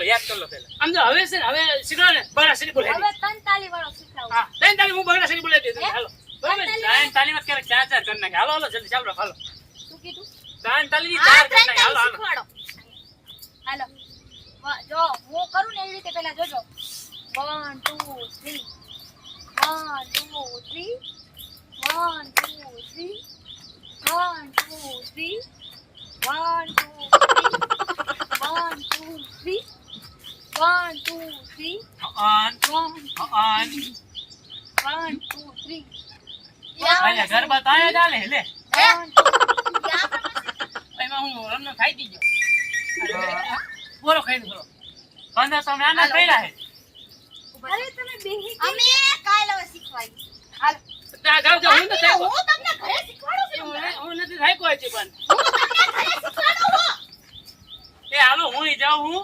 યાદ કર લો પેલા આમ જો હવે છે ને હવે શીખડો ને બગડા શરીફ બોલાવી હવે 3 તાલી વાળો શીખડાવું હા 3 તાલી હું બગડા શરીફ બોલાવી દઉં હાલો બરાબર 3 તાલીમાં ક્યારેક 4 કરી નાખે હાલો જલ્દી ચાલો હાલો શું કીધું 3 તાલી 4 કરી નાખે હાલો શીખવાડો હાલો જો હું કરું ને એવી રીતે પહેલા જોજો 1 2 3 1 2 3 1 2 3 1 2 3 1 2 3 1 2 3 1 2 3 1 2 3 અરે ઘર બતાયા ચાલે લે એમાં હું રમનો ખાઈ દીજો બોલો ખાઈ બોલો 1500 નાના કર્યા હે અરે તમે બેહી અમે કાલ હવે શીખવાડી હાલ જાવ જાવ હું તો સાહેબ હું તમને ઘરે શીખવાડું છું હું નથી સાહેબ કોઈ છે પણ હું તમને ઘરે શીખવાડું એ હાલો હું જાઉં હું